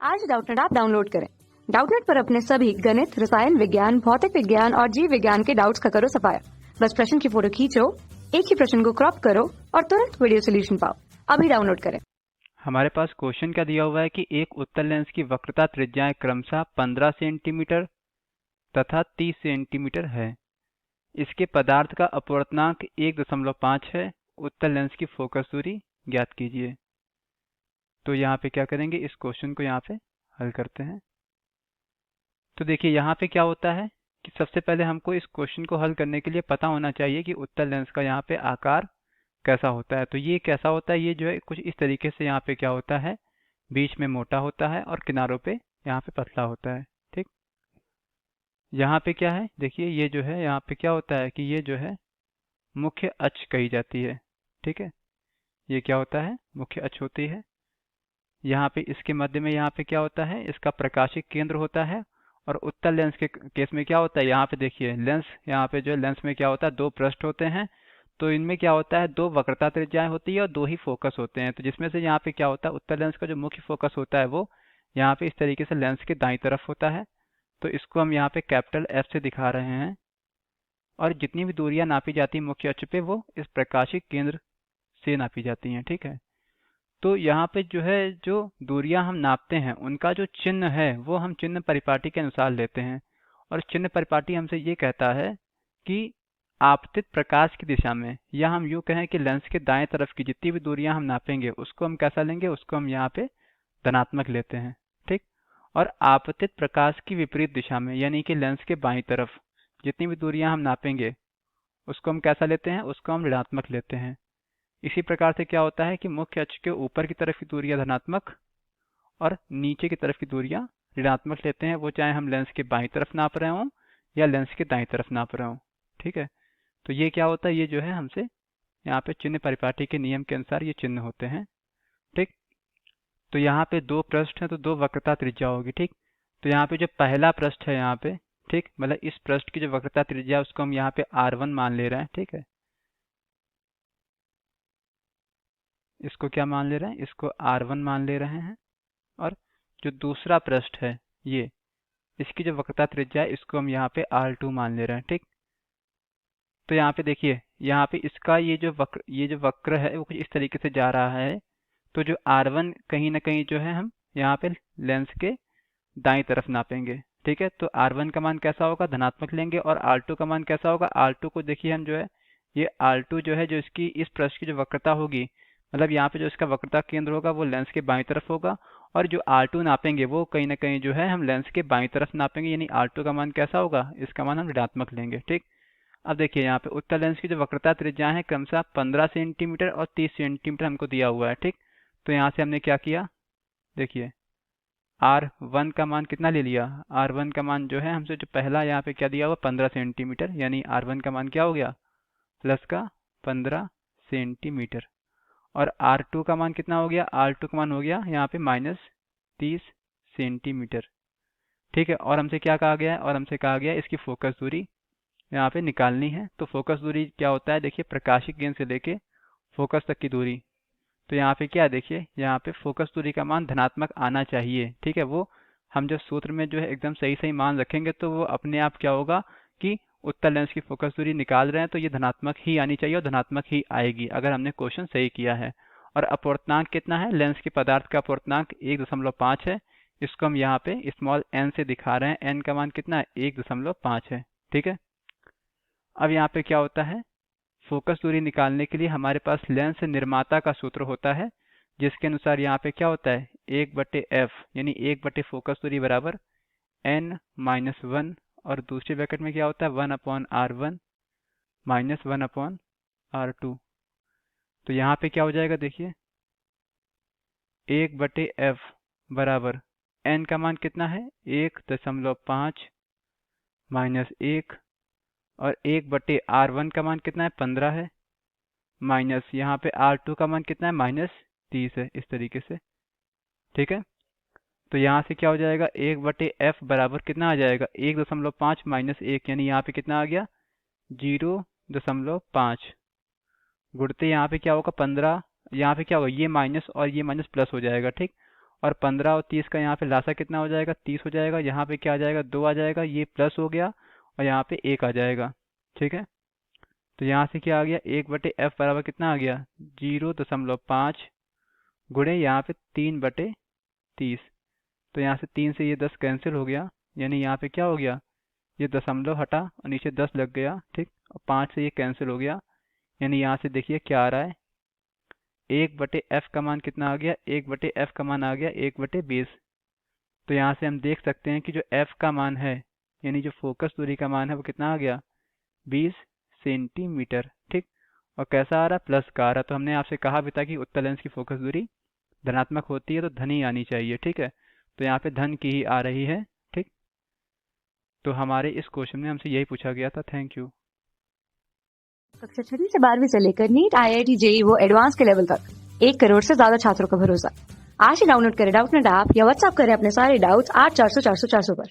आज Doubtnut app download करें। Doubtnut पर अपने सभी गणित, रसायन विज्ञान, भौतिक विज्ञान और जीव विज्ञान के डाउट्स का करो सफाया। बस प्रश्न की फोटो खींचो, एक ही प्रश्न को क्रॉप करो और तुरंत वीडियो सोल्यूशन पाओ। अभी डाउनलोड करें। हमारे पास क्वेश्चन क्या दिया हुआ है कि एक उत्तल लेंस की वक्रता त्रिज्याएं क्रमशः 15 सेंटीमीटर तथा 30 सेंटीमीटर है। इसके पदार्थ का अपवर्तनांक 1.5 है। उत्तल लेंस की फोकस दूरी ज्ञात कीजिए। तो यहाँ पे क्या करेंगे, इस क्वेश्चन को यहाँ पे हल करते हैं। तो देखिए यहाँ पे क्या होता है कि सबसे पहले हमको इस क्वेश्चन को हल करने के लिए पता होना चाहिए कि उत्तल लेंस का यहाँ पे आकार कैसा होता है। तो ये कैसा होता है, ये जो है कुछ इस तरीके से यहाँ पे क्या होता है, बीच में मोटा होता है और किनारों पे यहाँ पे पतला होता है। ठीक, यहाँ पे क्या है, देखिए ये जो है यहाँ पे क्या होता है कि ये जो है मुख्य अक्ष कही जाती है। ठीक है, ये क्या होता है, मुख्य अक्ष होती है। यहाँ पे इसके मध्य में यहाँ पे क्या होता है, इसका प्रकाशिक केंद्र होता है। और उत्तल लेंस के केस में क्या होता है, यहाँ पे देखिए लेंस, यहाँ पे जो है लेंस में क्या होता है, दो पृष्ठ होते हैं। तो इनमें क्या होता है, दो वक्रता त्रिज्याएं होती है और दो ही फोकस होते हैं। तो जिसमें से यहाँ पे क्या होता है, उत्तल लेंस का जो मुख्य फोकस होता है वो यहाँ पे इस तरीके से लेंस के दाईं तरफ होता है। तो इसको हम यहाँ पे कैपिटल एफ से दिखा रहे हैं। और जितनी भी दूरियां नापी जाती है मुख्य अक्ष पे, वो इस प्रकाशिक केंद्र से नापी जाती हैं। ठीक है, तो यहाँ पे जो है जो दूरियां हम नापते हैं उनका जो चिन्ह है वो हम चिन्ह परिपाटी के अनुसार लेते हैं। और चिन्ह परिपाटी हमसे ये कहता है कि आपतित प्रकाश की दिशा में, या हम यूँ कहें कि लेंस के दाएं तरफ की जितनी भी दूरियां हम नापेंगे उसको हम कैसा लेंगे, उसको हम यहाँ पे धनात्मक लेते हैं। ठीक, और आपतित प्रकाश की विपरीत दिशा में यानी कि लेंस के बाईं तरफ जितनी भी दूरियां हम नापेंगे उसको हम कैसा लेते हैं, उसको हम ऋणात्मक लेते हैं। इसी प्रकार से क्या होता है कि मुख्य अक्ष के ऊपर की तरफ की दूरियां धनात्मक और नीचे की तरफ की दूरियां ऋणात्मक लेते हैं, वो चाहे हम लेंस के बाईं तरफ नाप रहे हों या लेंस के दाईं तरफ नाप रहे हों। ठीक है, तो ये क्या होता है, ये जो है हमसे यहाँ पे चिन्ह परिपाटी के नियम के अनुसार ये चिन्ह होते हैं। ठीक, तो यहाँ पे दो पृष्ठ हैं तो दो वक्रता त्रिज्या होगी। ठीक, तो यहाँ पे जो पहला पृष्ठ है यहाँ पे, ठीक, मतलब इस पृष्ठ की जो वक्रता त्रिज्या है उसको हम यहाँ पे R1 मान ले रहे हैं। ठीक है, इसको क्या मान ले रहे हैं, इसको R1 मान ले रहे हैं। और जो दूसरा पृष्ठ है ये, इसकी जो वक्रता त्रिज्या है इसको हम यहाँ पे R2 मान ले रहे हैं। ठीक, तो यहाँ पे देखिए, यहाँ पे इसका ये जो वक्र है वो कुछ इस तरीके से जा रहा है। तो जो R1 कहीं ना कहीं जो है हम यहाँ पे लेंस के दाईं तरफ नापेंगे। ठीक है, तो R1 का मान कैसा होगा, धनात्मक लेंगे। और R2 का मान कैसा होगा, R2 को देखिए हम जो है, ये R2 जो है जो इसकी इस पृष्ठ की जो वक्रता होगी, मतलब यहाँ पे जो इसका वक्रता केंद्र होगा वो लेंस के बाईं तरफ होगा। और जो R2 नापेंगे वो कहीं ना कहीं जो है हम लेंस के बाईं तरफ नापेंगे, यानी R2 का मान कैसा होगा, इसका मान हम ऋणात्मक लेंगे। ठीक, अब देखिए यहाँ पे उत्तल लेंस की जो वक्रता त्रिज्या है क्रमशः 15 सेंटीमीटर और 30 सेंटीमीटर हमको दिया हुआ है। ठीक, तो यहाँ से हमने क्या किया, देखिए R1 का मान कितना ले लिया, R1 का मान जो है हमसे जो पहला यहाँ पे क्या दिया हुआ 15 सेंटीमीटर, यानी R1 का मान क्या हो गया, प्लस का 15 सेंटीमीटर। और R2 का मान कितना हो गया, R2 का मान हो गया यहाँ पे -30 सेंटीमीटर। ठीक है, और हमसे क्या कहा गया है, और हमसे कहा गया है इसकी फोकस दूरी यहाँ पे निकालनी है। तो फोकस दूरी क्या होता है, देखिए प्रकाशिक केंद्र से लेके फोकस तक की दूरी। तो यहाँ पे क्या है, देखिए यहाँ पे फोकस दूरी का मान धनात्मक आना चाहिए। ठीक है, वो हम जब सूत्र में जो है एकदम सही सही मान रखेंगे तो वो अपने आप क्या होगा कि उत्तल लेंस की फोकस दूरी निकाल रहे हैं तो ये धनात्मक ही आनी चाहिए और धनात्मक ही आएगी अगर हमने क्वेश्चन सही किया है। और अपवर्तनांक कितना है, लेंस के पदार्थ का अपवर्तनांक 1.5 है। इसको हम यहाँ पे स्मॉल n से दिखा रहे हैं, n का मान कितना है, 1.5 है। ठीक है, अब यहाँ पे क्या होता है, फोकस दूरी निकालने के लिए हमारे पास लेंस निर्माता का सूत्र होता है, जिसके अनुसार यहाँ पे क्या होता है, 1/f यानी 1 फोकस दूरी बराबर n-1, और दूसरे ब्रैकेट में क्या होता है 1/r1 माइनस 1/r2। तो यहाँ पे क्या हो जाएगा, देखिए 1/f बराबर n का मान कितना है 1.5 माइनस 1, और 1/r1 का मान कितना है 15 है, माइनस यहाँ पे R2 का मान कितना है -30 है, इस तरीके से। ठीक है, तो यहाँ से क्या हो जाएगा, 1/f बराबर कितना आ जाएगा 1.5 माइनस 1, यानी यहाँ पे कितना आ गया 0.5। गुणते यहाँ पे क्या होगा 15, यहाँ पे क्या होगा ये माइनस और ये माइनस प्लस हो जाएगा। ठीक, और 15 और 30 का यहाँ पे लासा कितना हो जाएगा, 30 हो जाएगा। यहाँ पे क्या आ जाएगा, 2 आ जाएगा, ये प्लस हो गया और यहाँ पे 1 आ जाएगा। ठीक है, तो यहाँ से क्या आ गया, 1/f बराबर कितना आ गया, 0.5 गुणे यहाँ पे 3/30। तो यहाँ से 3 से ये 10 कैंसिल हो गया, यानी यहाँ पे क्या हो गया, ये दशमलव हटा और नीचे 10 लग गया। ठीक, और 5 से ये कैंसिल हो गया, यानी यहाँ से देखिए क्या आ रहा है, 1/f का मान कितना आ गया, 1/f का मान आ गया 1/20। तो यहाँ से हम देख सकते हैं कि जो f का मान है, यानी जो फोकस दूरी का मान है, वो कितना आ गया, 20 सेंटीमीटर। ठीक, और कैसा आ रहा है, प्लस का आ रहा है। तो हमने आपसे कहा भी था कि उत्तल लेंस की फोकस दूरी धनात्मक होती है तो धन ही आनी चाहिए। ठीक है, तो यहाँ पे धन की ही आ रही है। ठीक, तो हमारे इस क्वेश्चन में हमसे यही पूछा गया था। Thank you. कक्षा 6वीं से 12वीं से लेकर नीट, IIT, JEE वो एडवांस के लेवल तक 1 करोड़ से ज्यादा छात्रों का भरोसा। आज ही डाउनलोड करें डाउटनेट ऐप या व्हाट्सएप करें अपने सारे डाउट्स 8400 400 400 पर।